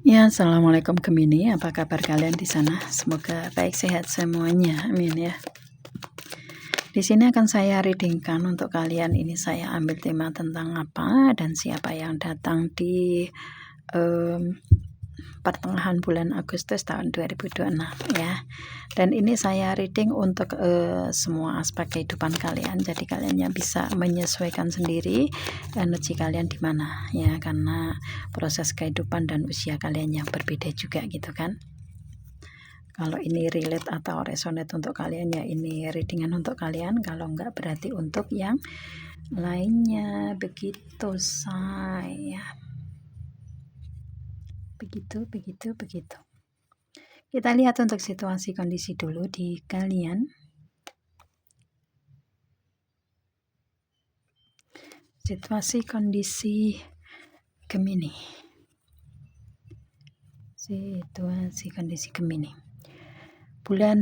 Ya, assalamualaikum Gemini. Apa kabar kalian di sana? Semoga baik sehat semuanya. Amin ya. Di sini akan saya readingkan untuk kalian. Ini saya ambil tema tentang apa dan siapa yang datang di pertengahan bulan Agustus tahun 2026 ya. Dan ini saya reading untuk semua aspek kehidupan kalian. Jadi kalian yang bisa menyesuaikan sendiri energi kalian di mana ya, karena proses kehidupan dan usia kalian yang berbeda juga gitu kan. Kalau ini relate atau resonate untuk kalian ya ini readingan untuk kalian, kalau enggak berarti untuk yang lainnya. Begitu saya. Begitu. Kita lihat untuk situasi kondisi dulu di kalian. Situasi kondisi Gemini. Situasi kondisi Gemini. Bulan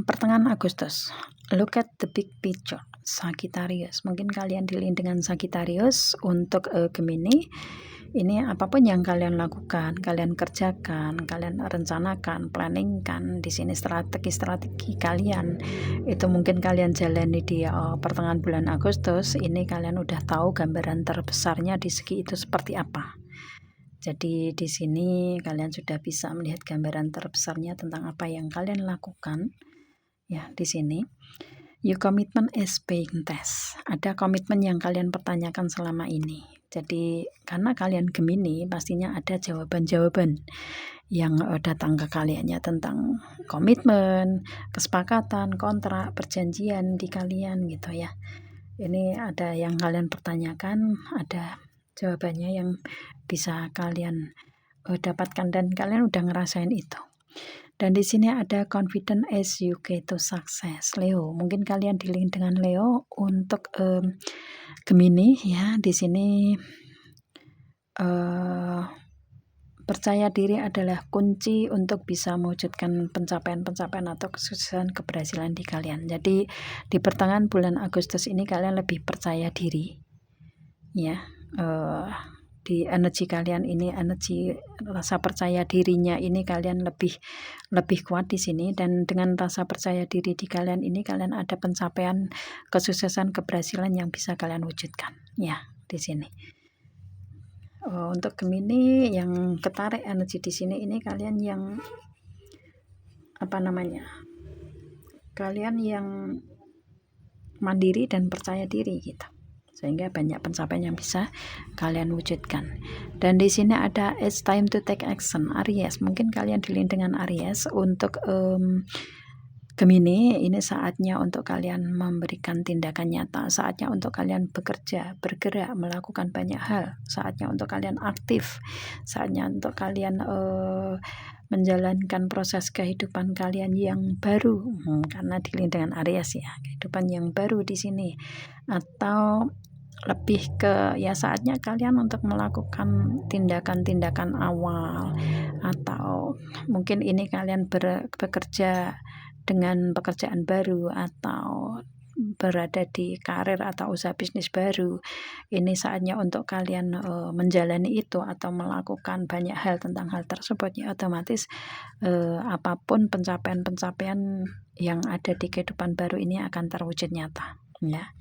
pertengahan Agustus. Look at the big picture. Sagittarius. Mungkin kalian dealing dengan Sagittarius. Untuk Gemini, ini apapun yang kalian lakukan, kalian kerjakan, kalian rencanakan, planningkan, di sini strategi kalian itu mungkin kalian jalani di pertengahan bulan Agustus. Ini kalian udah tahu gambaran terbesarnya di segi itu seperti apa. Jadi di sini kalian sudah bisa melihat gambaran terbesarnya tentang apa yang kalian lakukan. Ya, di sini your commitment is being test. Ada komitmen yang kalian pertanyakan selama ini. Jadi karena kalian Gemini, pastinya ada jawaban-jawaban yang datang ke kaliannya tentang komitmen, kesepakatan, kontrak, perjanjian di kalian gitu ya. Ini ada yang kalian pertanyakan, ada jawabannya yang bisa kalian dapatkan dan kalian udah ngerasain itu. Dan di sini ada confident as you get to success. Leo, mungkin kalian dealing dengan Leo. Untuk Gemini ya, di sini percaya diri adalah kunci untuk bisa mewujudkan pencapaian-pencapaian atau kesuksesan keberhasilan di kalian. Jadi di pertengahan bulan Agustus ini kalian lebih percaya diri ya. Di energi kalian ini, energi rasa percaya dirinya ini kalian lebih kuat di sini. Dan dengan rasa percaya diri di kalian ini, kalian ada pencapaian kesuksesan keberhasilan yang bisa kalian wujudkan ya di sini. Untuk Gemini yang ketarik energi di sini, ini kalian yang kalian yang mandiri dan percaya diri gitu, sehingga banyak pencapaian yang bisa kalian wujudkan. Dan di sini ada it's time to take action. Aries, mungkin kalian dealing dengan Aries. Untuk Gemini, ini saatnya untuk kalian memberikan tindakan nyata, saatnya untuk kalian bekerja, bergerak, melakukan banyak hal, saatnya untuk kalian aktif, saatnya untuk kalian menjalankan proses kehidupan kalian yang baru. Karena dealing dengan Aries ya, kehidupan yang baru di sini. Atau lebih ke ya saatnya kalian untuk melakukan tindakan-tindakan awal, atau mungkin ini kalian bekerja dengan pekerjaan baru atau berada di karir atau usaha bisnis baru. Ini saatnya untuk kalian menjalani itu atau melakukan banyak hal tentang hal tersebut ya, otomatis apapun pencapaian-pencapaian yang ada di kehidupan baru ini akan terwujud nyata ya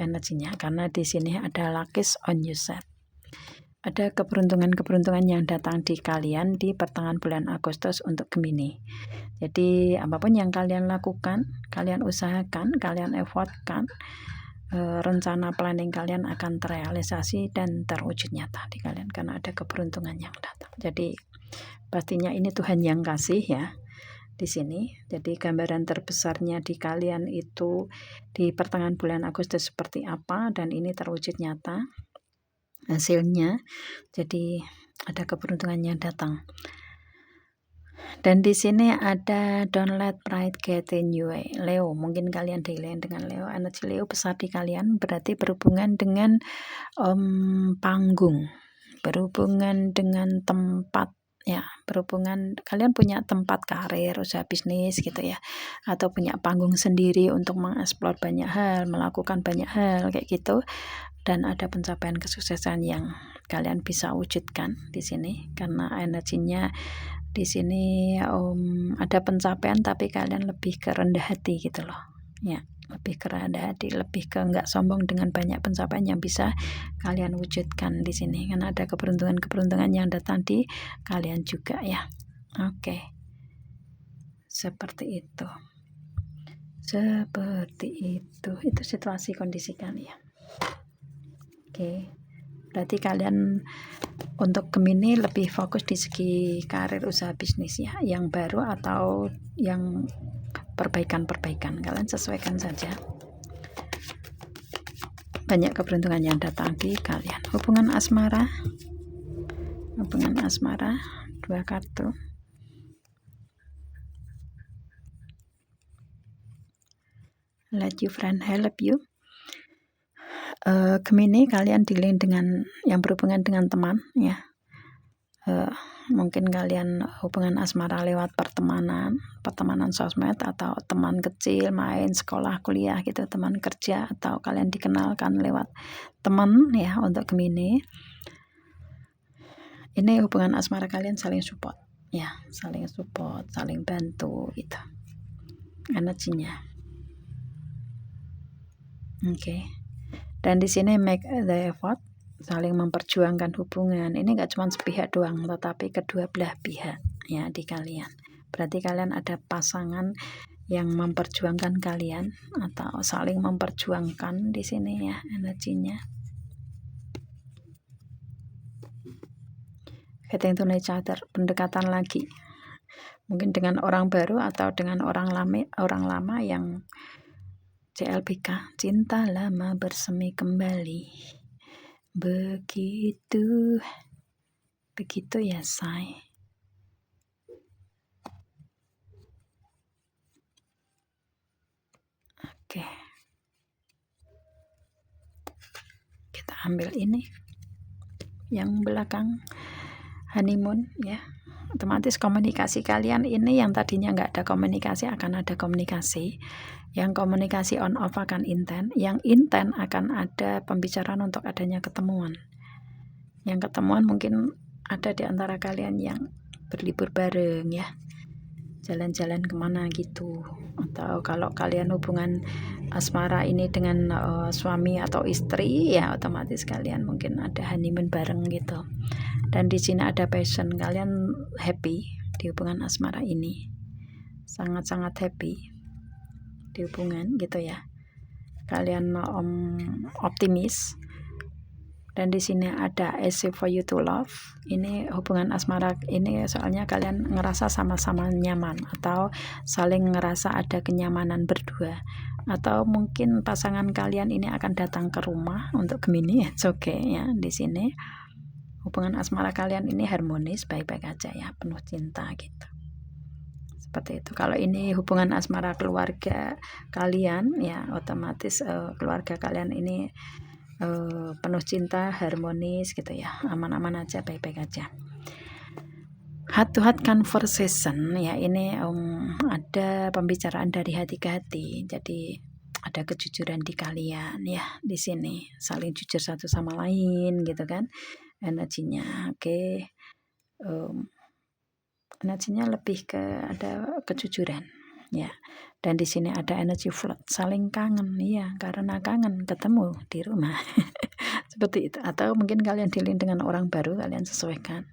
energinya. Karena di sini ada Luck's on your side. Ada keberuntungan-keberuntungan yang datang di kalian di pertengahan bulan Agustus untuk Gemini. Jadi apapun yang kalian lakukan, kalian usahakan, kalian effortkan, rencana planning kalian akan terrealisasi dan terwujud nyata di kalian karena ada keberuntungan yang datang. Jadi pastinya ini Tuhan yang kasih ya di sini. Jadi gambaran terbesarnya di kalian itu di pertengahan bulan Agustus seperti apa, dan ini terwujud nyata hasilnya. Jadi ada keberuntungan yang datang. Dan di sini ada don't let pride get in your way. Leo, mungkin kalian dealing dengan Leo. Energi Leo besar di kalian berarti berhubungan dengan panggung, berhubungan dengan tempat ya, berhubungan kalian punya tempat karir, usaha bisnis gitu ya, atau punya panggung sendiri untuk mengeksplor banyak hal, melakukan banyak hal kayak gitu, dan ada pencapaian kesuksesan yang kalian bisa wujudkan di sini karena energinya di sini ada pencapaian tapi kalian lebih ke rendah hati gitu loh. Ya, lebih ke rendah hati, lebih ke nggak sombong dengan banyak pencapaian yang bisa kalian wujudkan di sini karena ada keberuntungan-keberuntungan yang datang di kalian juga ya. Oke. Seperti itu. Itu situasi kondisi kalian. Oke. Berarti kalian untuk Gemini lebih fokus di segi karir, usaha bisnis ya, yang baru atau yang perbaikan-perbaikan, kalian sesuaikan saja. Banyak keberuntungan yang datang di kalian. Hubungan asmara 2 kartu. Let your friend help you. Gemini, kalian dealing dengan yang berhubungan dengan teman ya. Mungkin kalian hubungan asmara lewat pertemanan sosmed atau teman kecil, main, sekolah, kuliah gitu, teman kerja, atau kalian dikenalkan lewat teman ya. Untuk Gemini ini hubungan asmara kalian saling support ya, saling bantu gitu energinya. Oke. Dan di sini make the effort, saling memperjuangkan hubungan. Ini nggak cuma sepihak doang, tetapi kedua belah pihak ya di kalian. Berarti kalian ada pasangan yang memperjuangkan kalian atau saling memperjuangkan di sini ya energinya. Getting to know each other, pendekatan lagi. Mungkin dengan orang baru atau dengan orang lama yang CLBK, cinta lama bersemi kembali. Begitu ya say. Oke. Kita ambil ini yang belakang honeymoon ya. Otomatis komunikasi kalian ini yang tadinya nggak ada komunikasi akan ada komunikasi. Yang komunikasi on off akan intens, yang intens akan ada pembicaraan untuk adanya ketemuan. Yang ketemuan mungkin ada di antara kalian yang berlibur bareng ya, jalan-jalan kemana gitu. Atau kalau kalian hubungan asmara ini dengan suami atau istri ya, otomatis kalian mungkin ada honeymoon bareng gitu. Dan di sini ada passion, kalian happy di hubungan asmara ini, sangat-sangat happy di hubungan gitu ya. Kalian optimis. Dan di sini ada easy for you to love. Ini hubungan asmara ini soalnya kalian ngerasa sama-sama nyaman atau saling ngerasa ada kenyamanan berdua. Atau mungkin pasangan kalian ini akan datang ke rumah untuk Gemini, it's okay ya. Di sini hubungan asmara kalian ini harmonis, baik-baik aja ya, penuh cinta gitu. Seperti itu. Kalau ini hubungan asmara keluarga kalian ya, otomatis keluarga kalian ini penuh cinta, harmonis gitu ya, aman-aman aja, baik-baik aja. Heart to heart conversation ya, ini ada pembicaraan dari hati ke hati, jadi ada kejujuran di kalian ya. Di sini saling jujur satu sama lain gitu kan energinya. Oke. Energinya lebih ke ada kejujuran ya. Dan di sini ada energi flood, saling kangen ya, karena kangen ketemu di rumah. Seperti itu. Atau mungkin kalian dealing dengan orang baru, kalian sesuaikan.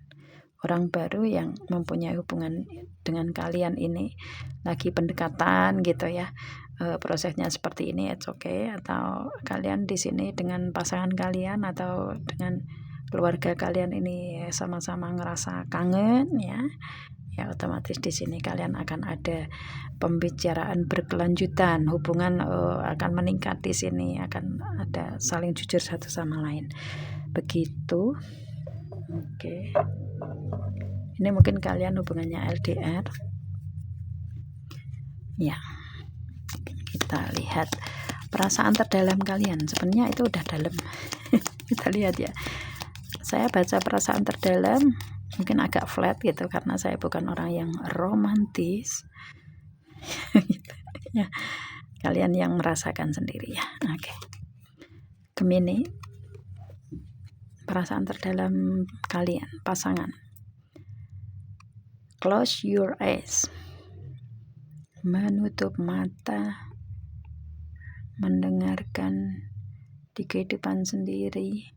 Orang baru yang mempunyai hubungan dengan kalian ini lagi pendekatan gitu ya. Prosesnya seperti ini, it's okay. Atau kalian di sini dengan pasangan kalian atau dengan keluarga kalian ini sama-sama ngerasa kangen ya. Ya otomatis di sini kalian akan ada pembicaraan berkelanjutan, hubungan akan meningkat di sini, akan ada saling jujur satu sama lain. Begitu. Oke. Ini mungkin kalian hubungannya LDR. Ya. Kita lihat perasaan terdalam kalian. Sebenarnya itu udah dalam. Kita lihat ya. Saya baca perasaan terdalam mungkin agak flat gitu karena saya bukan orang yang romantis. Gitu ya. Kalian yang merasakan sendiri ya. Oke. Gemini, perasaan terdalam kalian, pasangan. Close your eyes. Menutup mata, mendengarkan di kehidupan sendiri.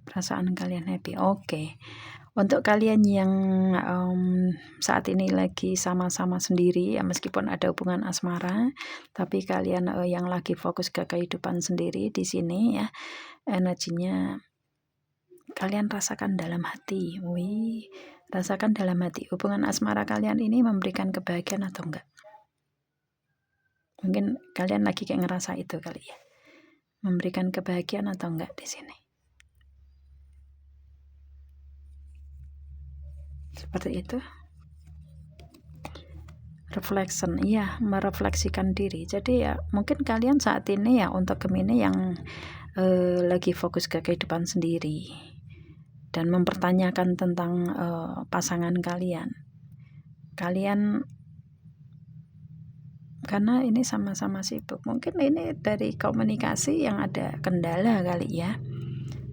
Perasaan kalian happy. Oke. Untuk kalian yang saat ini lagi sama-sama sendiri ya, meskipun ada hubungan asmara, tapi kalian yang lagi fokus ke kehidupan sendiri di sini ya, energinya kalian rasakan dalam hati. Wih, rasakan dalam hati. Hubungan asmara kalian ini memberikan kebahagiaan atau enggak? Mungkin kalian lagi kayak ngerasa itu kali ya. Memberikan kebahagiaan atau enggak di sini? Seperti itu. Reflection, iya, merefleksikan diri. Jadi ya mungkin kalian saat ini ya untuk Gemini yang lagi fokus ke kehidupan sendiri dan mempertanyakan tentang pasangan kalian. Kalian karena ini sama-sama sibuk. Mungkin ini dari komunikasi yang ada kendala kali ya.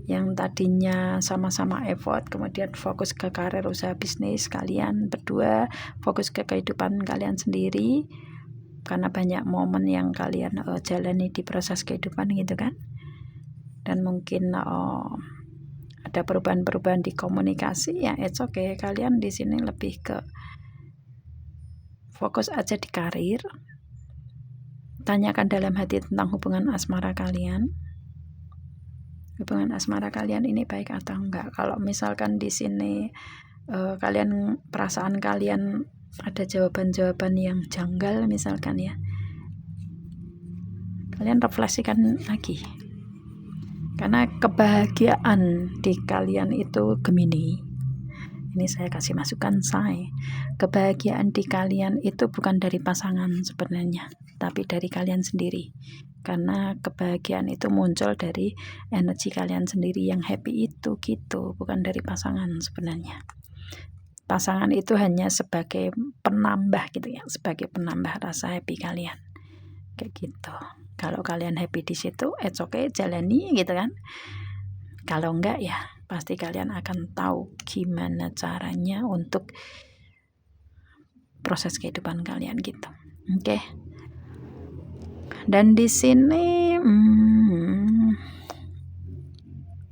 Yang tadinya sama-sama effort, kemudian fokus ke karir, usaha, bisnis, kalian berdua fokus ke kehidupan kalian sendiri karena banyak momen yang kalian jalani di proses kehidupan gitu kan. Dan mungkin ada perubahan-perubahan di komunikasi ya, it's okay. Kalian di sini lebih ke fokus aja di karir. Tanyakan dalam hati tentang hubungan asmara kalian. Hubungan asmara kalian ini baik atau enggak? Kalau misalkan di sini kalian perasaan kalian ada jawaban-jawaban yang janggal misalkan ya, kalian refleksikan lagi. Karena kebahagiaan di kalian itu Gemini. Ini saya kasih masukan saya. Kebahagiaan di kalian itu bukan dari pasangan sebenarnya, tapi dari kalian sendiri. Karena kebahagiaan itu muncul dari energi kalian sendiri yang happy itu gitu, bukan dari pasangan sebenarnya. Pasangan itu hanya sebagai penambah gitu ya, sebagai penambah rasa happy kalian. Kayak gitu. Kalau kalian happy di situ, it's okay, jalani gitu kan. Kalau enggak ya pasti kalian akan tahu gimana caranya untuk proses kehidupan kalian gitu. Oke. Dan di sini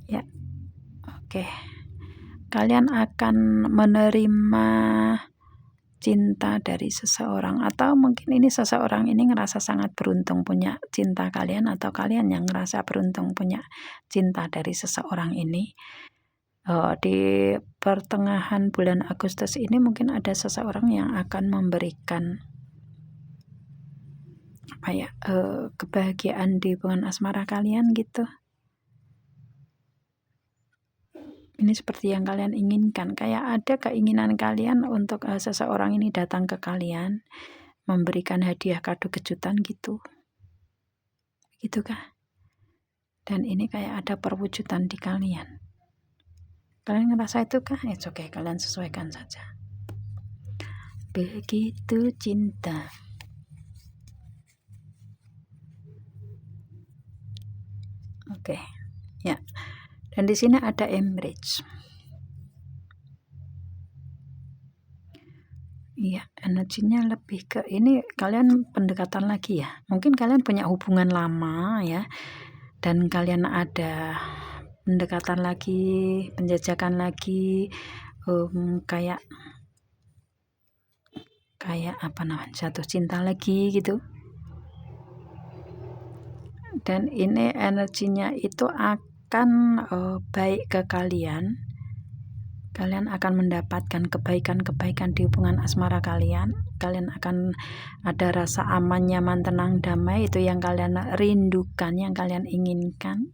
ya oke. Kalian akan menerima cinta dari seseorang, atau mungkin ini seseorang ini ngerasa sangat beruntung punya cinta kalian, atau kalian yang ngerasa beruntung punya cinta dari seseorang ini. Di pertengahan bulan Agustus ini mungkin ada seseorang yang akan memberikan kebahagiaan di hubungan asmara kalian gitu. Ini seperti yang kalian inginkan, kayak ada keinginan kalian untuk seseorang ini datang ke kalian, memberikan hadiah kado kejutan gitu. Gitu kah? Dan ini kayak ada perwujudan di kalian. Kalian ngerasa itu kah? It's okay, kalian sesuaikan saja. Begitu cinta. Oke. Ya. Dan di sini ada Empress. Iya, energinya lebih ke ini kalian pendekatan lagi ya. Mungkin kalian punya hubungan lama ya. Dan kalian ada pendekatan lagi, penjajakan lagi, kayak apa namanya, jatuh cinta lagi gitu. Dan ini energinya itu akan baik ke kalian. Kalian akan mendapatkan kebaikan-kebaikan di hubungan asmara kalian. Kalian akan ada rasa aman, nyaman, tenang, damai. Itu yang kalian rindukan, yang kalian inginkan.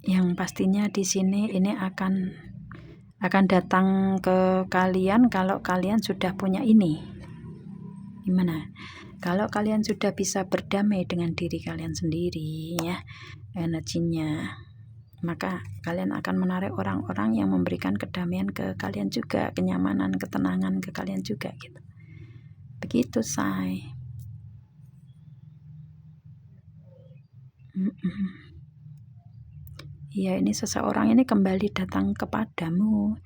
Yang pastinya di sini ini akan datang ke kalian kalau kalian sudah punya ini. Gimana? Kalau kalian sudah bisa berdamai dengan diri kalian sendiri ya, energinya maka kalian akan menarik orang-orang yang memberikan kedamaian ke kalian juga, kenyamanan, ketenangan ke kalian juga gitu. Begitu, say. Iya, ini seseorang ini kembali datang kepadamu.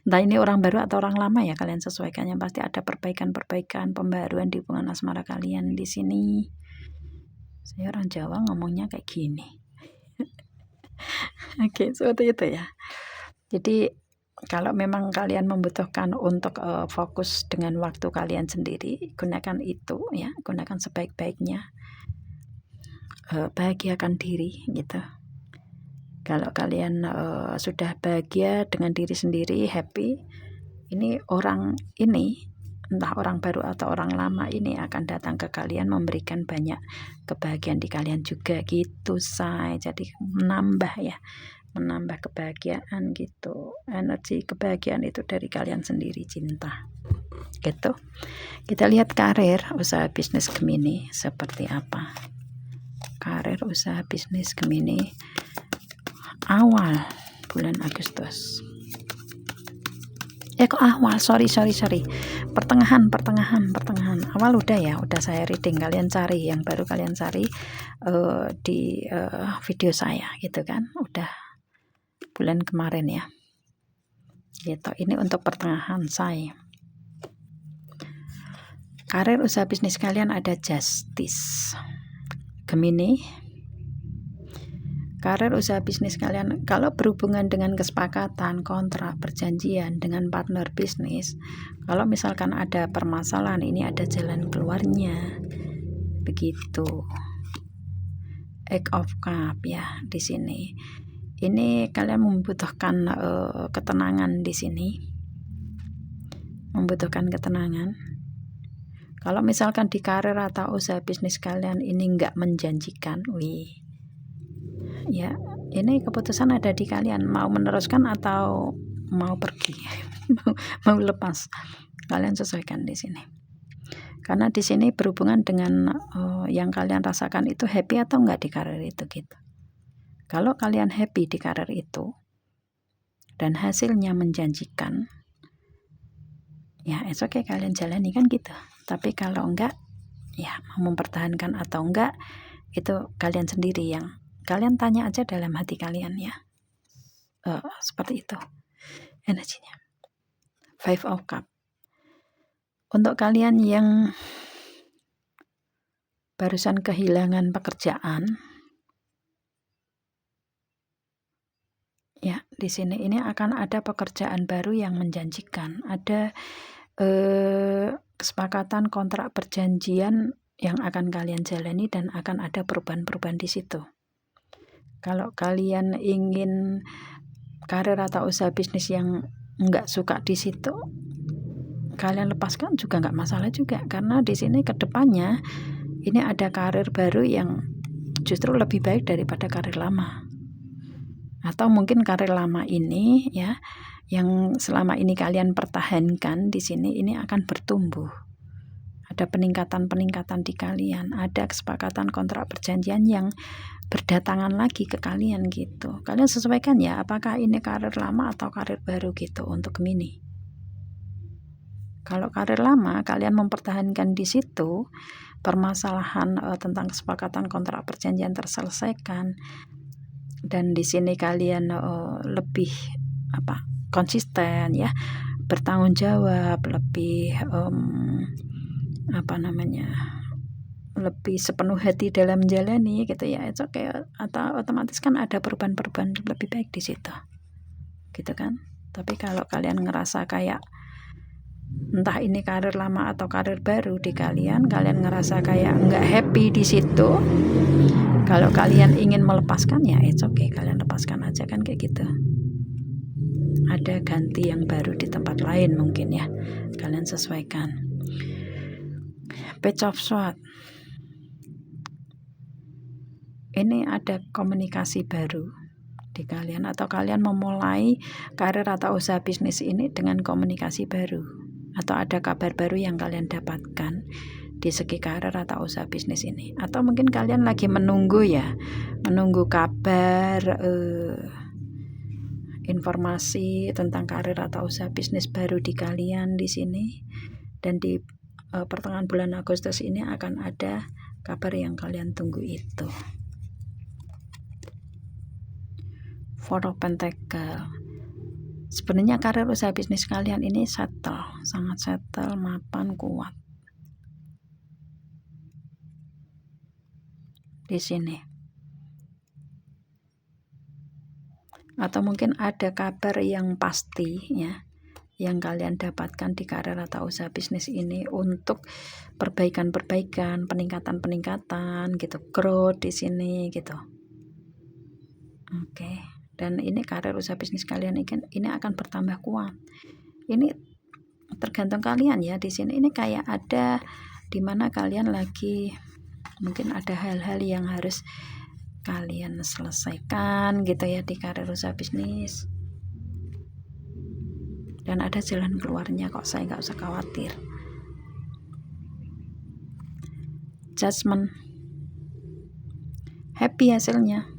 Entah ini orang baru atau orang lama ya, kalian sesuaikannya. Pasti ada perbaikan-perbaikan, pembaruan di hubungan asmara kalian di sini. Saya orang Jawa ngomongnya kayak gini. Oke, seperti itu ya. Jadi kalau memang kalian membutuhkan untuk fokus dengan waktu kalian sendiri, gunakan itu ya, gunakan sebaik-baiknya. Bahagiakan diri gitu. Kalau kalian sudah bahagia dengan diri sendiri, happy, ini orang ini, entah orang baru atau orang lama ini akan datang ke kalian memberikan banyak kebahagiaan di kalian juga gitu, say. Jadi menambah ya, menambah kebahagiaan gitu. Energi kebahagiaan itu dari kalian sendiri, cinta gitu. Kita lihat karir, usaha bisnis Gemini seperti apa. Karir, usaha bisnis Gemini awal bulan Agustus. Kok awal, sorry, pertengahan. Awal udah ya, udah saya reading. Kalian cari, yang baru kalian cari di video saya gitu kan, udah bulan kemarin ya gitu. Ini untuk pertengahan saya. Karir, usaha bisnis kalian ada Justice Gemini. Karir, usaha bisnis kalian, kalau berhubungan dengan kesepakatan, kontrak, perjanjian dengan partner bisnis, kalau misalkan ada permasalahan, ini ada jalan keluarnya. Begitu. Eight of Cups ya di sini. Ini kalian membutuhkan ketenangan di sini. Membutuhkan ketenangan. Kalau misalkan di karir atau usaha bisnis kalian ini nggak menjanjikan, ya ini keputusan ada di kalian, mau meneruskan atau mau pergi, mau lepas, kalian sesuaikan di sini. Karena di sini berhubungan dengan yang kalian rasakan itu happy atau enggak di karir itu gitu. Kalau kalian happy di karir itu dan hasilnya menjanjikan, ya it's okay, kalian jalani kan gitu. Tapi kalau enggak, ya mau mempertahankan atau enggak, itu kalian sendiri yang kalian tanya aja dalam hati kalian ya. Seperti itu energinya. Five of Cups. Untuk kalian yang barusan kehilangan pekerjaan, ya di sini ini akan ada pekerjaan baru yang menjanjikan. Ada kesepakatan, kontrak, perjanjian yang akan kalian jalani dan akan ada perubahan-perubahan di situ. Kalau kalian ingin karir atau usaha bisnis yang nggak suka di situ, kalian lepaskan juga nggak masalah juga, karena di sini kedepannya ini ada karir baru yang justru lebih baik daripada karir lama. Atau mungkin karir lama ini ya, yang selama ini kalian pertahankan di sini, ini akan bertumbuh. Ada peningkatan di kalian, ada kesepakatan, kontrak, perjanjian yang berdatangan lagi ke kalian gitu. Kalian sesuaikan ya, apakah ini karir lama atau karir baru gitu untuk Gemini. Kalau karir lama, kalian mempertahankan di situ, permasalahan tentang kesepakatan, kontrak, perjanjian terselesaikan, dan di sini kalian lebih konsisten ya, bertanggung jawab, lebih lebih sepenuh hati dalam menjalani gitu ya, itu kayak atau otomatis kan ada perubahan-perubahan lebih baik di situ gitu kan. Tapi kalau kalian ngerasa kayak entah ini karir lama atau karir baru di kalian ngerasa kayak nggak happy di situ, kalau kalian ingin melepaskan ya it's okay, kalian lepaskan aja kan kayak gitu. Ada ganti yang baru di tempat lain mungkin ya, kalian sesuaikan. Page of Swords. Ini ada komunikasi baru di kalian, atau kalian memulai karir atau usaha bisnis ini dengan komunikasi baru, atau ada kabar baru yang kalian dapatkan di segi karir atau usaha bisnis ini. Atau mungkin kalian lagi menunggu kabar informasi tentang karir atau usaha bisnis baru di kalian di sini. Dan di pertengahan bulan Agustus ini akan ada kabar yang kalian tunggu itu. Four of Pentacle. Sebenarnya karir usaha bisnis kalian ini sangat settle, mapan, kuat. Di sini. Atau mungkin ada kabar yang pasti ya, yang kalian dapatkan di karir atau usaha bisnis ini untuk perbaikan-perbaikan, peningkatan-peningkatan gitu, growth di sini gitu. Oke. Dan ini karir usaha bisnis kalian ini akan bertambah kuat. Ini tergantung kalian ya di sini. Ini kayak ada di mana kalian lagi mungkin ada hal-hal yang harus kalian selesaikan gitu ya di karir usaha bisnis. Dan ada jalan keluarnya kok, saya nggak usah khawatir. Judgment. Happy hasilnya.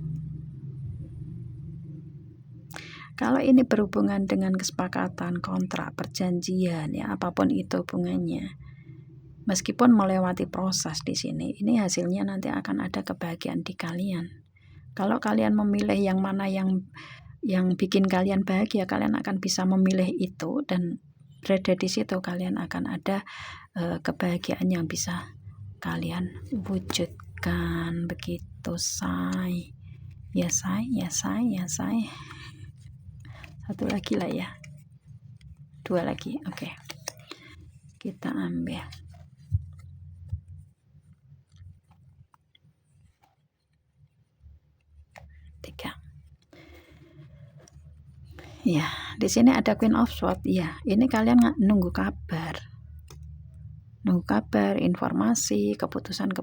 Kalau ini berhubungan dengan kesepakatan, kontrak, perjanjian, ya apapun itu hubungannya, meskipun melewati proses di sini, ini hasilnya nanti akan ada kebahagiaan di kalian. Kalau kalian memilih yang mana yang bikin kalian bahagia, kalian akan bisa memilih itu dan berada di situ, kalian akan ada kebahagiaan yang bisa kalian wujudkan. Begitu, say. Ya say, ya say, ya say. Satu lagi lah ya, 2 lagi. Oke. Kita ambil 3. Ya, di sini ada Queen of Swords. Ya, ini kalian nunggu kabar, informasi, keputusan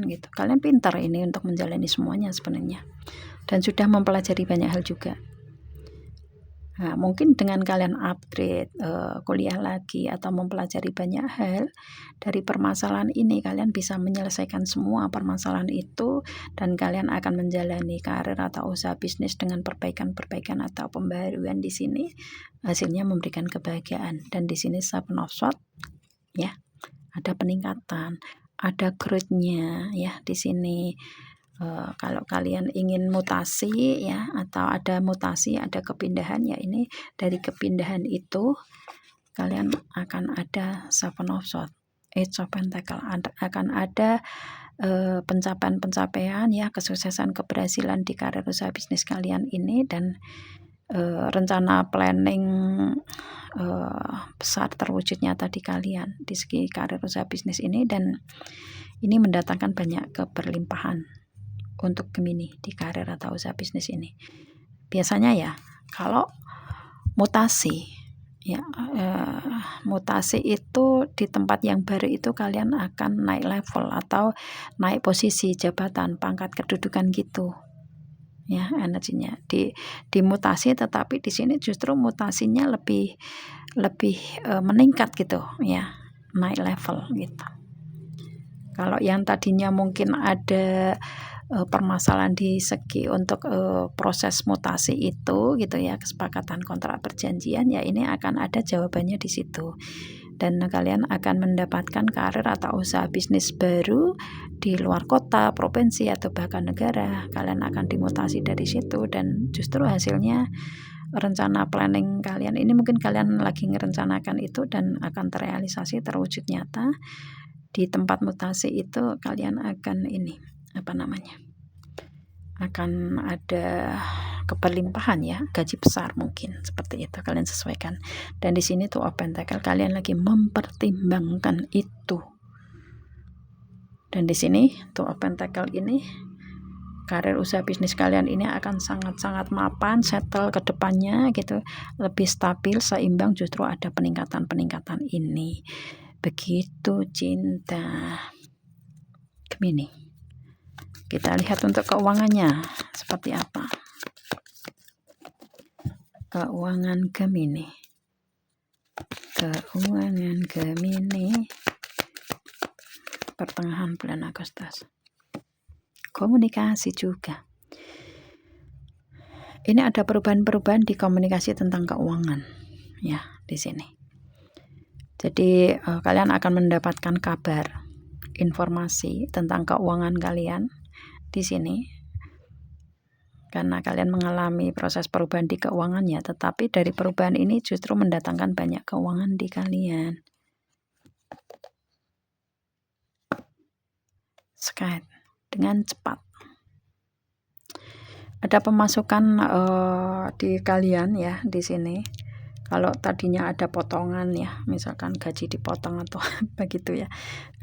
gitu. Kalian pintar ini untuk menjalani semuanya sebenarnya, dan sudah mempelajari banyak hal juga. Nah, mungkin dengan kalian upgrade, kuliah lagi atau mempelajari banyak hal dari permasalahan ini, kalian bisa menyelesaikan semua permasalahan itu dan kalian akan menjalani karir atau usaha bisnis dengan perbaikan-perbaikan atau pembaruan di sini. Hasilnya memberikan kebahagiaan. Dan di sini Seven of Swords ya, ada peningkatan, ada growth-nya ya di sini. Kalau kalian ingin mutasi ya, atau ada mutasi, ada kepindahan ya, ini dari kepindahan itu kalian akan ada Seven of Swords, Eight of Pentacle, akan ada pencapaian-pencapaian ya, kesuksesan, keberhasilan di karir usaha bisnis kalian ini, dan rencana planning besar terwujud nyata di kalian di segi karir usaha bisnis ini, dan ini mendatangkan banyak keberlimpahan untuk Gemini di karir atau usaha bisnis ini. Biasanya ya kalau mutasi ya, mutasi itu di tempat yang baru itu kalian akan naik level atau naik posisi jabatan, pangkat, kedudukan gitu ya, energinya di mutasi. Tetapi di sini justru mutasinya lebih meningkat gitu ya, naik level gitu. Kalau yang tadinya mungkin ada permasalahan di segi untuk proses mutasi itu gitu ya, kesepakatan, kontrak, perjanjian ya, ini akan ada jawabannya di situ, dan kalian akan mendapatkan karir atau usaha bisnis baru di luar kota, provinsi, atau bahkan negara. Kalian akan dimutasi dari situ, dan justru hasilnya rencana planning kalian ini, mungkin kalian lagi merencanakan itu dan akan terrealisasi, terwujud nyata di tempat mutasi itu. Kalian akan akan ada keberlimpahan ya, gaji besar mungkin seperti itu, kalian sesuaikan. Dan di sini tuh Open Pentacle, kalian lagi mempertimbangkan itu. Dan di sini tuh Open Pentacle ini, karir usaha bisnis kalian ini akan sangat-sangat mapan, settle ke depannya gitu, lebih stabil, seimbang, justru ada peningkatan-peningkatan ini. Begitu cinta Gemini. Kita lihat untuk keuangannya seperti apa. Keuangan Gemini. Keuangan Gemini pertengahan bulan Agustus. Komunikasi juga. Ini ada perubahan-perubahan di komunikasi tentang keuangan ya di sini. Jadi kalian akan mendapatkan kabar, informasi tentang keuangan kalian di sini. Karena kalian mengalami proses perubahan di keuangannya, tetapi dari perubahan ini justru mendatangkan banyak keuangan di kalian. Sekali dengan cepat. Ada pemasukan di kalian ya di sini. Kalau tadinya ada potongan ya, misalkan gaji dipotong atau begitu ya,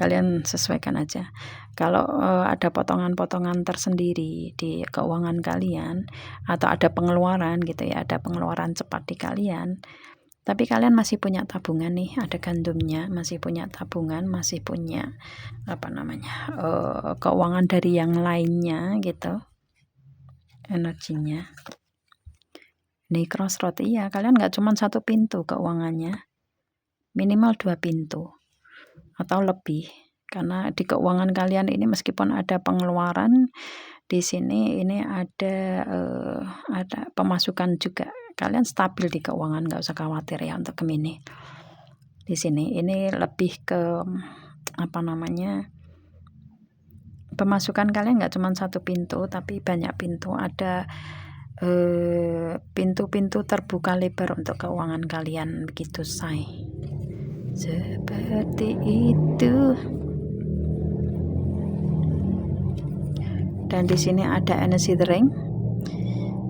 kalian sesuaikan aja. Kalau ada potongan-potongan tersendiri di keuangan kalian, atau ada pengeluaran gitu ya, ada pengeluaran cepat di kalian, tapi kalian masih punya tabungan nih, ada gandumnya, masih punya tabungan, masih punya keuangan dari yang lainnya gitu, energinya. Ini crossroad, iya, kalian nggak cuma satu pintu keuangannya, minimal 2 pintu atau lebih, karena di keuangan kalian ini meskipun ada pengeluaran di sini, ini ada pemasukan juga. Kalian stabil di keuangan, nggak usah khawatir ya untuk Gemini. Di sini ini lebih ke pemasukan kalian nggak cuma satu pintu, tapi banyak pintu. Ada pintu-pintu terbuka lebar untuk keuangan kalian, begitu say. Seperti itu. Dan di sini ada energy ring.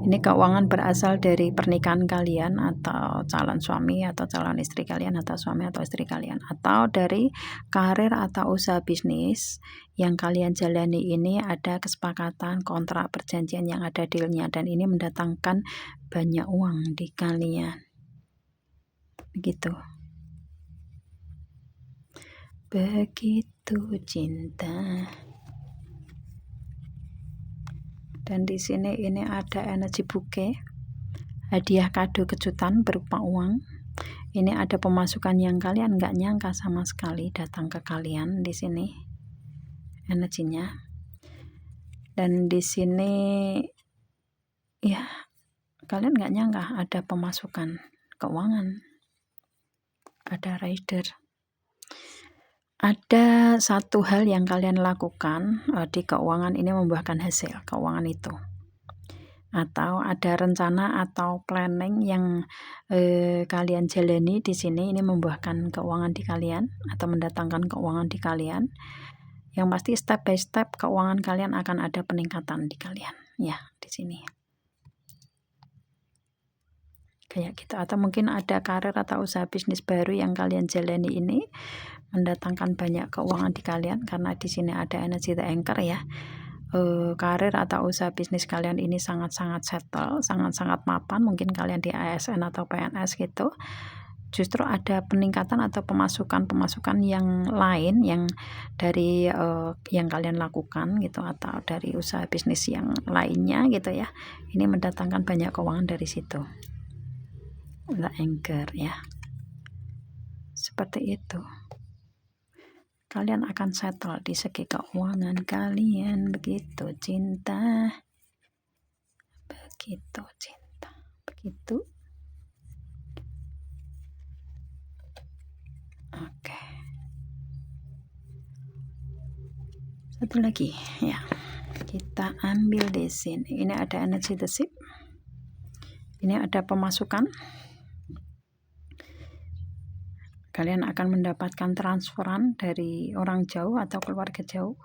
Ini keuangan berasal dari pernikahan kalian, atau calon suami atau calon istri kalian, atau suami atau istri kalian, atau dari karir atau usaha bisnis yang kalian jalani. Ini ada kesepakatan, kontrak, perjanjian yang ada dealnya, dan ini mendatangkan banyak uang di kalian. Begitu. Begitu cinta. Dan di sini ini ada energi bouquet, hadiah kado kejutan berupa uang. Ini ada pemasukan yang kalian nggak nyangka sama sekali datang ke kalian di sini energinya. Dan di sini ya kalian nggak nyangka ada pemasukan keuangan, ada rider. Ada satu hal yang kalian lakukan di keuangan ini membuahkan hasil keuangan itu, atau ada rencana atau planning yang kalian jalani di sini, ini membuahkan keuangan di kalian atau mendatangkan keuangan di kalian. Yang pasti step by step keuangan kalian akan ada peningkatan di kalian ya di sini. Kayak gitu. Atau mungkin ada karir atau usaha bisnis baru yang kalian jalani ini mendatangkan banyak keuangan di kalian, karena di sini ada energi the anchor ya. Karir atau usaha bisnis kalian ini sangat-sangat settle, sangat-sangat mapan. Mungkin kalian di ASN atau PNS gitu. Justru ada peningkatan atau pemasukan yang lain yang dari yang kalian lakukan gitu, atau dari usaha bisnis yang lainnya gitu ya. Ini mendatangkan banyak keuangan dari situ. The anchor ya. Seperti itu. Kalian akan settle di segi keuangan kalian, begitu cinta. Begitu cinta. Begitu. Oke. Satu lagi ya. Kita ambil di sini. Ini ada energy the ship. Ini ada pemasukan. Kalian akan mendapatkan transferan dari orang jauh atau keluarga jauh.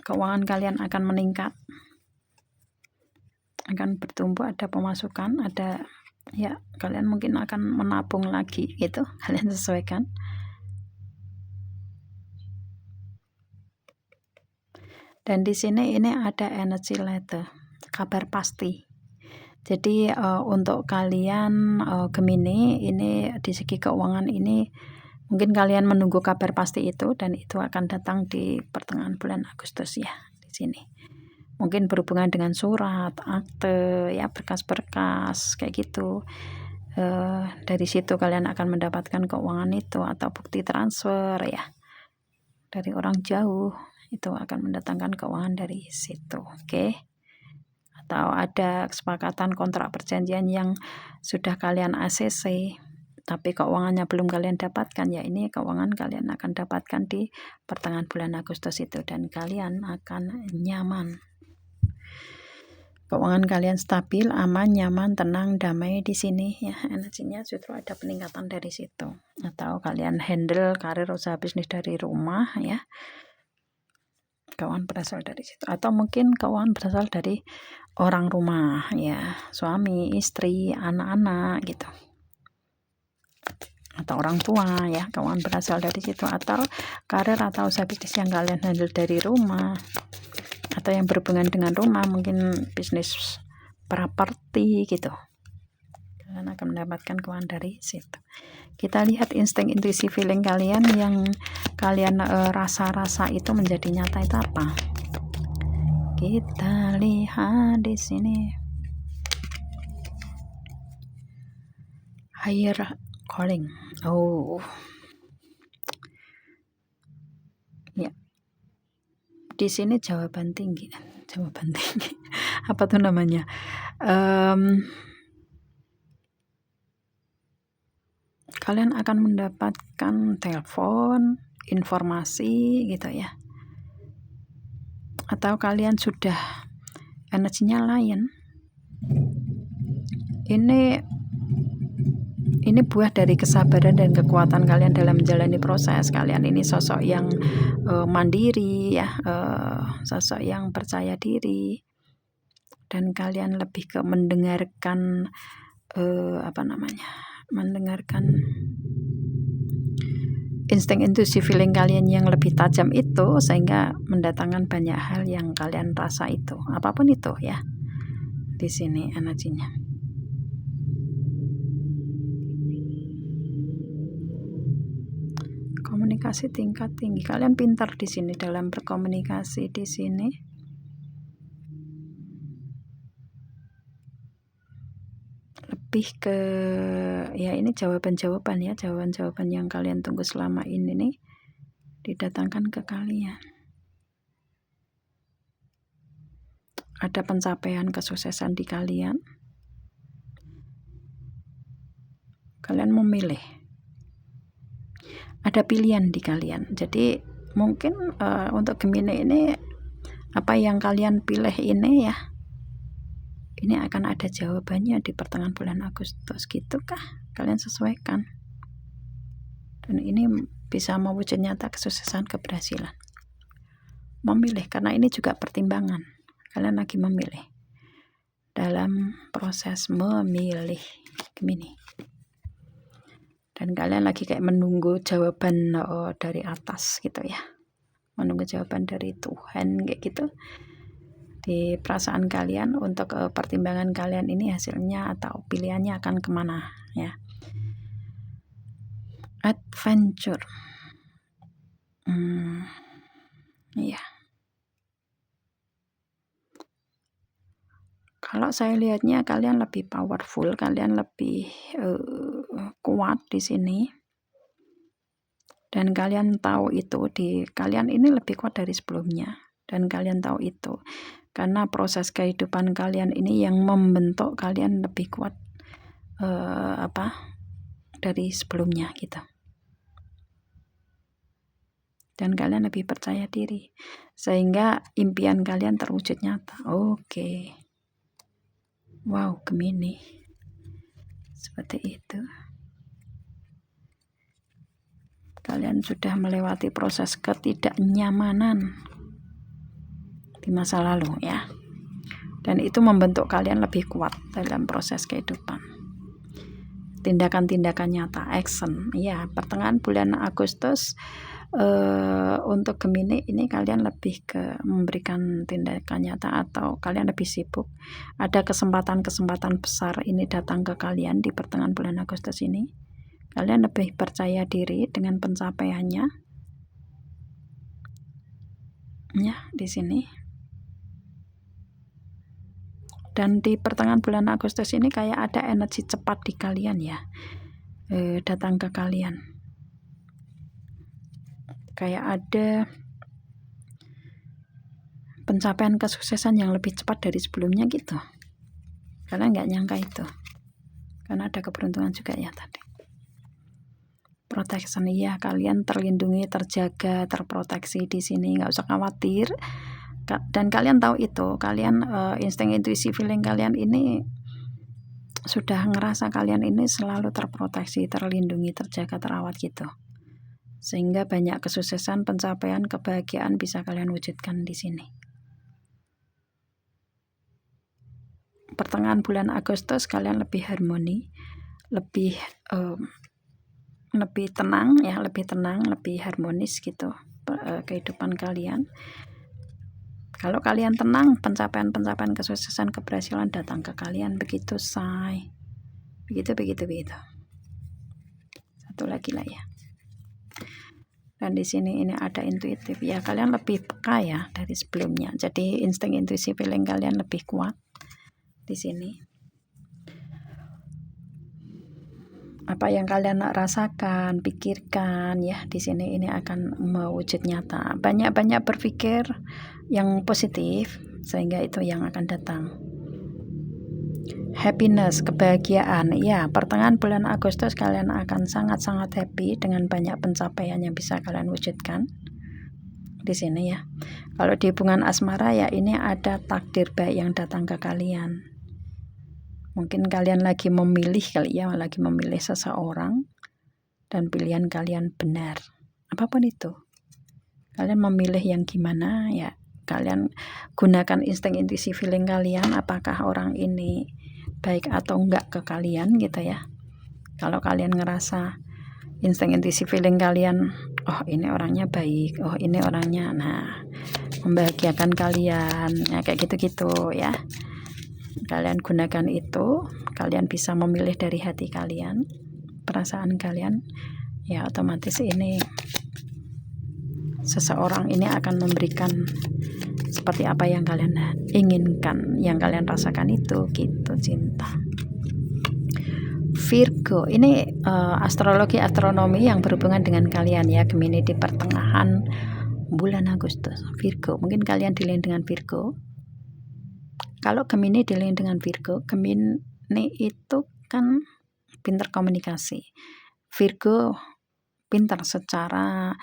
Keuangan kalian akan meningkat, akan bertumbuh, ada pemasukan, ada ya, kalian mungkin akan menabung lagi gitu, kalian sesuaikan. Dan di sini ini ada energy letter, kabar pasti. Jadi untuk kalian Gemini ini di segi keuangan ini mungkin kalian menunggu kabar pasti itu, dan itu akan datang di pertengahan bulan Agustus ya di sini. Mungkin berhubungan dengan surat, akte, ya berkas-berkas kayak gitu. Dari situ kalian akan mendapatkan keuangan itu, atau bukti transfer ya. dari orang jauh, itu akan mendatangkan keuangan dari situ. Oke. Atau ada kesepakatan kontrak perjanjian yang sudah kalian ACC tapi keuangannya belum kalian dapatkan, ya ini keuangan kalian akan dapatkan di pertengahan bulan Agustus itu, dan kalian akan nyaman. Keuangan kalian stabil, aman, nyaman, tenang, damai di sini ya. Energinya justru ada peningkatan dari situ. Atau kalian handle karir usaha bisnis dari rumah ya. Keuangan berasal dari situ. Atau mungkin keuangan berasal dari orang rumah ya, suami, istri, anak-anak gitu. Atau orang tua ya, keuangan berasal dari situ. Atau karir atau usaha bisnis yang kalian handle dari rumah, atau yang berhubungan dengan rumah, mungkin bisnis properti gitu, kalian akan mendapatkan keuangan dari situ. Kita lihat insting, intuisi, feeling kalian yang kalian rasa-rasa itu menjadi nyata itu apa. Kita lihat di sini. Higher calling. Oh. Ya. Di sini jawaban tinggi. Apa tuh namanya? Kalian akan mendapatkan telepon, informasi gitu ya. Atau kalian sudah energinya lain. Ini buah dari kesabaran dan kekuatan kalian dalam menjalani proses. Kalian ini sosok yang mandiri ya, sosok yang percaya diri, dan kalian lebih ke mendengarkan mendengarkan insting, intuisi, feeling kalian yang lebih tajam itu, sehingga mendatangkan banyak hal yang kalian rasa itu, apapun itu ya. Di sini energinya. Komunikasi tingkat tinggi. Kalian pintar di sini dalam berkomunikasi di sini. Lebih ke ya, ini jawaban-jawaban ya, jawaban-jawaban yang kalian tunggu selama ini nih didatangkan ke kalian. Ada pencapaian kesuksesan di kalian. Kalian memilih. Ada pilihan di kalian. Jadi mungkin untuk Gemini ini, apa yang kalian pilih ini ya, ini akan ada jawabannya di pertengahan bulan Agustus, gitukah? Kalian sesuaikan. Dan ini bisa mewujud nyata kesuksesan, keberhasilan. Memilih, karena ini juga pertimbangan. Kalian lagi memilih. Dalam proses memilih Gemini. Dan kalian lagi kayak menunggu jawaban dari atas gitu ya. Menunggu jawaban dari Tuhan kayak gitu. Di perasaan kalian untuk pertimbangan kalian ini hasilnya atau pilihannya akan kemana ya. Adventure. Iya. Kalau saya lihatnya kalian lebih powerful, kalian lebih kuat di sini. Dan kalian tahu itu, kalian ini lebih kuat dari sebelumnya. Dan kalian tahu itu. Karena proses kehidupan kalian ini yang membentuk kalian lebih kuat dari sebelumnya gitu. Dan kalian lebih percaya diri. Sehingga impian kalian terwujud nyata. Oke. Wow, Gemini. Seperti itu. Kalian sudah melewati proses ketidaknyamanan di masa lalu ya. Dan itu membentuk kalian lebih kuat dalam proses kehidupan. Tindakan-tindakan nyata, action. Ya, pertengahan bulan Agustus untuk Gemini ini kalian lebih ke memberikan tindakan nyata, atau kalian lebih sibuk. Ada kesempatan-kesempatan besar ini datang ke kalian di pertengahan bulan Agustus ini. Kalian lebih percaya diri dengan pencapaiannya. Ya, di sini. Dan di pertengahan bulan Agustus ini kayak ada energi cepat di kalian ya. Datang ke kalian. kayak ada pencapaian kesuksesan yang lebih cepat dari sebelumnya gitu. Kalian nggak nyangka itu, karena ada keberuntungan juga ya tadi. Protection, ya, kalian terlindungi, terjaga, terproteksi di sini, nggak usah khawatir. Dan kalian tahu itu, kalian insting intuisi feeling kalian ini sudah ngerasa kalian ini selalu terproteksi, terlindungi, terjaga, terawat gitu. Sehingga banyak kesuksesan, pencapaian, kebahagiaan bisa kalian wujudkan di sini. Pertengahan bulan Agustus kalian lebih harmoni, lebih tenang ya, lebih harmonis gitu kehidupan kalian. Kalau kalian tenang, pencapaian kesuksesan, keberhasilan datang ke kalian begitu say. Begitu. Satu lagi lah ya. Dan di sini ini ada intuitif ya, kalian lebih peka ya dari sebelumnya. Jadi insting intuisi feeling kalian lebih kuat di sini. Apa yang kalian rasakan, pikirkan ya, di sini ini akan mewujud nyata. Banyak-banyak berpikir yang positif sehingga itu yang akan datang. Happiness, kebahagiaan ya, pertengahan bulan Agustus kalian akan sangat-sangat happy dengan banyak pencapaian yang bisa kalian wujudkan di sini ya. Kalau di hubungan asmara ya, ini ada takdir baik yang datang ke kalian. Mungkin kalian lagi memilih kali ya, lagi memilih seseorang dan pilihan kalian benar. Apapun itu, kalian memilih yang gimana ya, kalian gunakan insting intuisi feeling kalian, apakah orang ini baik atau enggak ke kalian gitu ya. Kalau kalian ngerasa insting intuisi feeling kalian, oh ini orangnya baik, oh ini orangnya membahagiakan kalian ya, kayak gitu-gitu ya. Kalian gunakan itu, kalian bisa memilih dari hati kalian, perasaan kalian ya, otomatis ini seseorang ini akan memberikan seperti apa yang kalian inginkan, yang kalian rasakan itu gitu. Cinta Virgo ini astrologi astronomi yang berhubungan dengan kalian ya, Gemini di pertengahan bulan Agustus. Virgo, mungkin kalian dealing dengan Virgo. Kalau Gemini dealing dengan Virgo, Gemini itu kan pintar komunikasi, Virgo pintar secara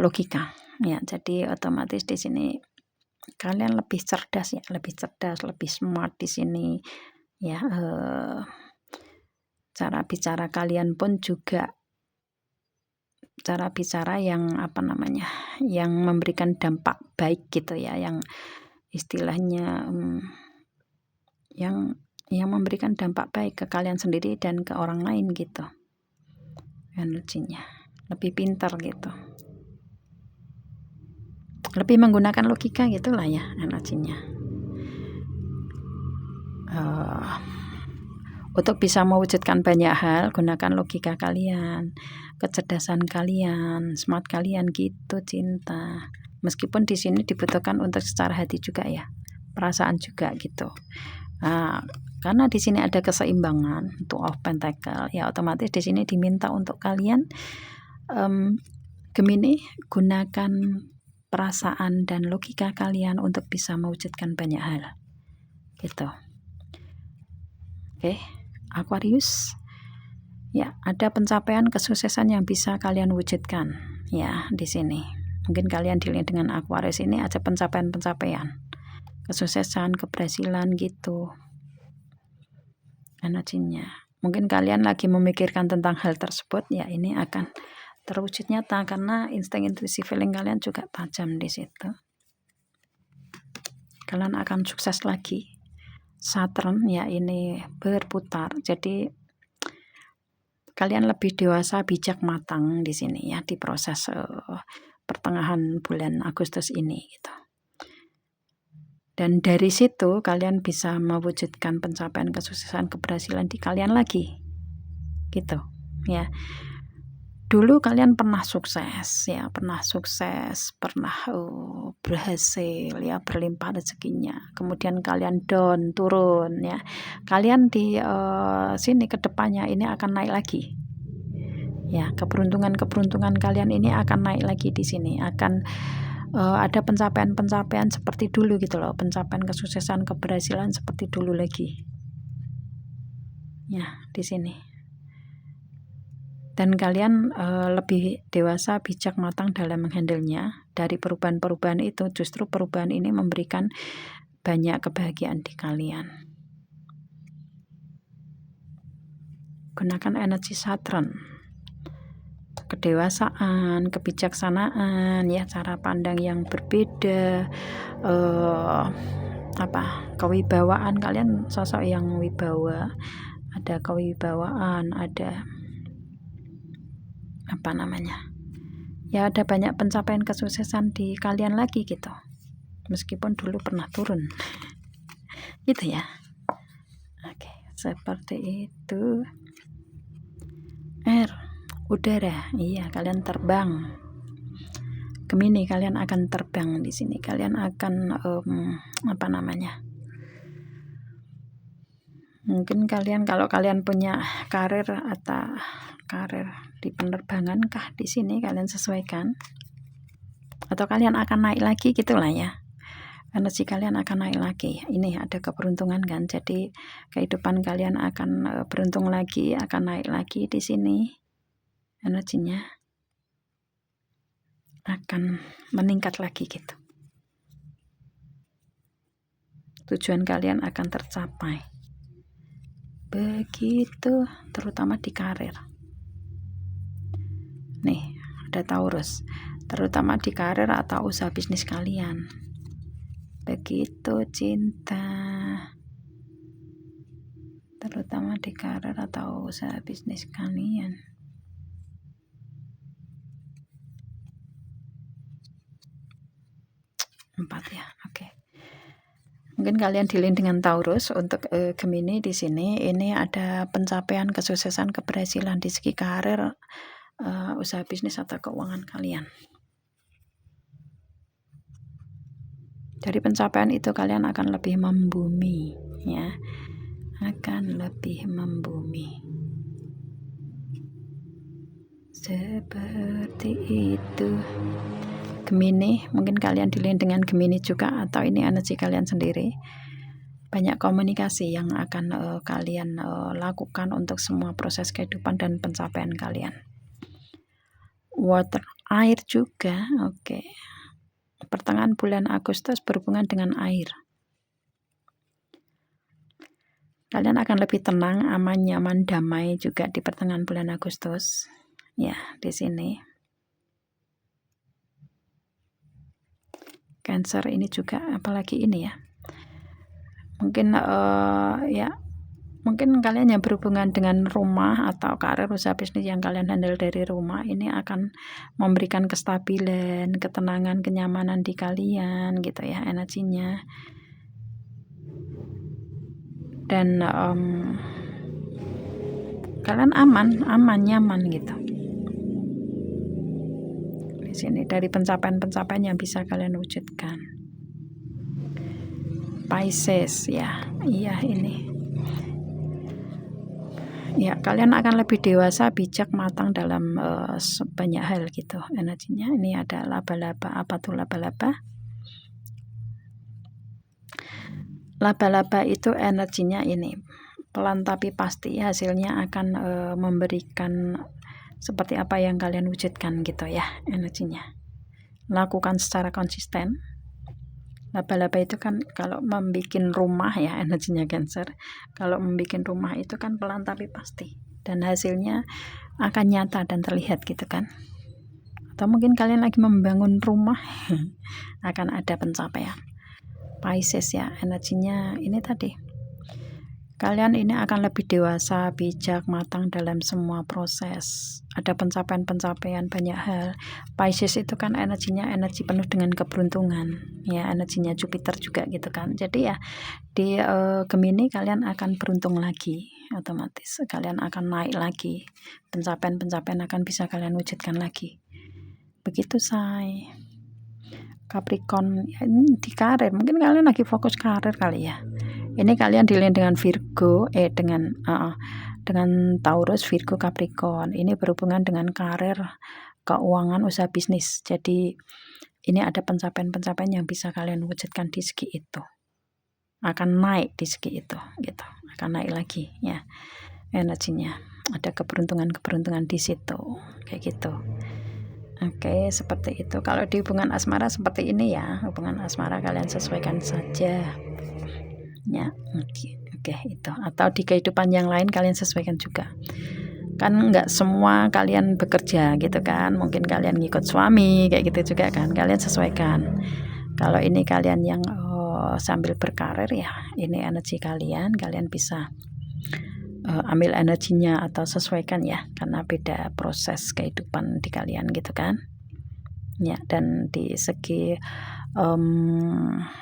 logika ya. Jadi otomatis di sini kalian lebih cerdas ya, lebih smart di sini ya. Cara bicara kalian pun juga cara bicara yang yang memberikan dampak baik gitu ya, yang istilahnya yang memberikan dampak baik ke kalian sendiri dan ke orang lain gitu. Energinya lebih pintar gitu, lebih menggunakan logika gitulah ya energinya. Untuk bisa mewujudkan banyak hal, gunakan logika kalian, kecerdasan kalian, smart kalian gitu. Cinta, meskipun di sini dibutuhkan untuk secara hati juga ya, perasaan juga gitu. Karena di sini ada keseimbangan, Two of Pentacle ya, otomatis di sini diminta untuk kalian Gemini gunakan perasaan dan logika kalian untuk bisa mewujudkan banyak hal gitu. Oke. Aquarius ya, ada pencapaian kesuksesan yang bisa kalian wujudkan ya di sini. Mungkin kalian dealing dengan Aquarius ini ada pencapaian kesuksesan, keberhasilan gitu energinya. Mungkin kalian lagi memikirkan tentang hal tersebut ya, ini akan terwujud nyata karena insting intuisi feeling kalian juga tajam di situ. Kalian akan sukses lagi. Saturn ya, ini berputar, jadi kalian lebih dewasa, bijak, matang di sini ya, di proses pertengahan bulan Agustus ini gitu. Dan dari situ kalian bisa mewujudkan pencapaian kesuksesan, keberhasilan di kalian lagi gitu ya. Dulu kalian pernah sukses ya, pernah berhasil ya, berlimpah rezekinya. Kemudian kalian down, turun ya. Kalian di sini kedepannya ini akan naik lagi Ya, keberuntungan kalian ini akan naik lagi di sini, akan ada pencapaian-pencapaian seperti dulu gitu loh, pencapaian kesuksesan, keberhasilan seperti dulu lagi. Ya, di sini. Dan kalian lebih dewasa, bijak, matang dalam menghandlenya. Dari perubahan-perubahan itu, justru perubahan ini memberikan banyak kebahagiaan di kalian. Gunakan energi Saturn, kedewasaan, kebijaksanaan, ya, cara pandang yang berbeda, kewibawaan. Kalian sosok yang wibawa, ada kewibawaan, ada ya, ada banyak pencapaian kesuksesan di kalian lagi gitu, meskipun dulu pernah turun gitu ya. Oke, seperti itu. Udara, iya, kalian terbang. Gemini, kalian akan terbang di sini. Kalian akan mungkin kalian, kalau kalian punya karir atau karir di penerbangan kah, di sini kalian sesuaikan, atau kalian akan naik lagi gitulah ya. Energi kalian akan naik lagi. Ini ada keberuntungan kan, jadi kehidupan kalian akan beruntung lagi, akan naik lagi di sini. Energinya akan meningkat lagi gitu. Tujuan kalian akan tercapai. Begitu, terutama di karir. Nih, ada Taurus, terutama di karir atau usaha bisnis kalian. Begitu cinta, terutama di karir atau usaha bisnis kalian. Empat ya, oke. Mungkin kalian dealing dengan Taurus. Untuk Gemini di sini, ini ada pencapaian kesuksesan, keberhasilan di segi karir, usaha bisnis atau keuangan kalian. Dari pencapaian itu kalian akan lebih membumi, ya, akan lebih membumi. Seperti itu. Gemini, mungkin kalian dealing dengan Gemini juga, atau ini energi kalian sendiri. Banyak komunikasi yang akan kalian lakukan untuk semua proses kehidupan dan pencapaian kalian. Water, air juga, oke. Pertengahan bulan Agustus berhubungan dengan air. Kalian akan lebih tenang, aman, nyaman, damai juga di pertengahan bulan Agustus. Ya, di sini. Cancer ini juga, apalagi ini ya. Mungkin mungkin kalian yang berhubungan dengan rumah atau karir usaha bisnis yang kalian handle dari rumah, ini akan memberikan kestabilan, ketenangan, kenyamanan di kalian gitu ya, energinya. Dan kalian aman, nyaman gitu. Di sini dari pencapaian-pencapaian yang bisa kalian wujudkan. Pisces ya, iya ini. Ya, kalian akan lebih dewasa, bijak, matang dalam banyak hal gitu energinya. Ini ada laba-laba. Apa tuh laba-laba? Laba-laba itu energinya ini pelan tapi pasti, hasilnya akan memberikan seperti apa yang kalian wujudkan gitu ya energinya. Lakukan secara konsisten. Laba-laba itu kan kalau membuat rumah ya, energinya Cancer. Kalau membuat rumah itu kan pelan tapi pasti, dan hasilnya akan nyata dan terlihat gitu kan. Atau mungkin kalian lagi membangun rumah akan ada pencapaian. Pisces ya, energinya ini tadi. Kalian ini akan lebih dewasa, bijak, matang dalam semua proses. Ada pencapaian-pencapaian banyak hal. Pisces itu kan energinya energi penuh dengan keberuntungan. Ya, energinya Jupiter juga gitu kan. Jadi ya di Gemini kalian akan beruntung lagi, otomatis. Kalian akan naik lagi. Pencapaian-pencapaian akan bisa kalian wujudkan lagi. Begitu say. Capricorn ya, ini di karir. Mungkin kalian lagi fokus karir kali ya. Ini kalian dealing dengan Virgo, dengan dengan Taurus, Virgo, Capricorn. Ini berhubungan dengan karir, keuangan, usaha bisnis. Jadi ini ada pencapaian-pencapaian yang bisa kalian wujudkan di segi itu. Akan naik di segi itu, gitu. Akan naik lagi ya energinya. Ada keberuntungan-keberuntungan di situ, kayak gitu. Oke, seperti itu. Kalau di hubungan asmara seperti ini ya, hubungan asmara kalian sesuaikan saja. Ya, oke itu. Atau di kehidupan yang lain kalian sesuaikan juga. Kan nggak semua kalian bekerja gitu kan, mungkin kalian ngikut suami kayak gitu juga kan, kalian sesuaikan. Kalau ini kalian yang sambil berkarir ya, ini energi kalian bisa ambil energinya atau sesuaikan ya, karena beda proses kehidupan di kalian gitu kan ya. Dan di segi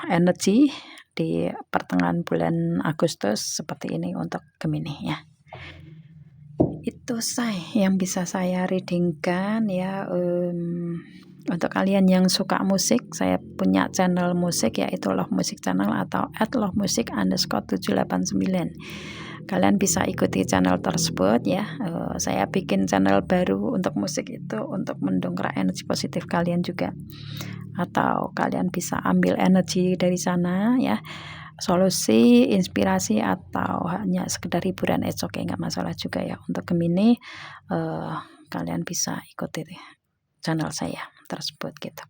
energi di pertengahan bulan Agustus seperti ini untuk Gemini ya. Itu yang bisa saya readingkan ya. Untuk kalian yang suka musik, saya punya channel musik yaitu Love Music Channel atau @lovemusic_789. Kalian bisa ikuti channel tersebut ya. Saya bikin channel baru untuk musik itu untuk mendongkrak energi positif kalian juga. Atau kalian bisa ambil energi dari sana ya. Solusi, inspirasi, atau hanya sekedar hiburan, oke, nggak masalah juga ya. Untuk Gemini kalian bisa ikuti channel saya tersebut gitu.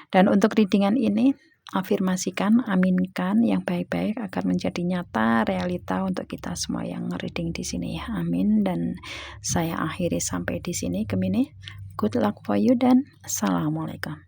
Dan untuk readingan ini afirmasikan, aminkan yang baik-baik agar menjadi nyata realita untuk kita semua yang reading di sini ya. Amin. Dan saya akhiri sampai di sini Gemini. Good luck for you dan assalamualaikum.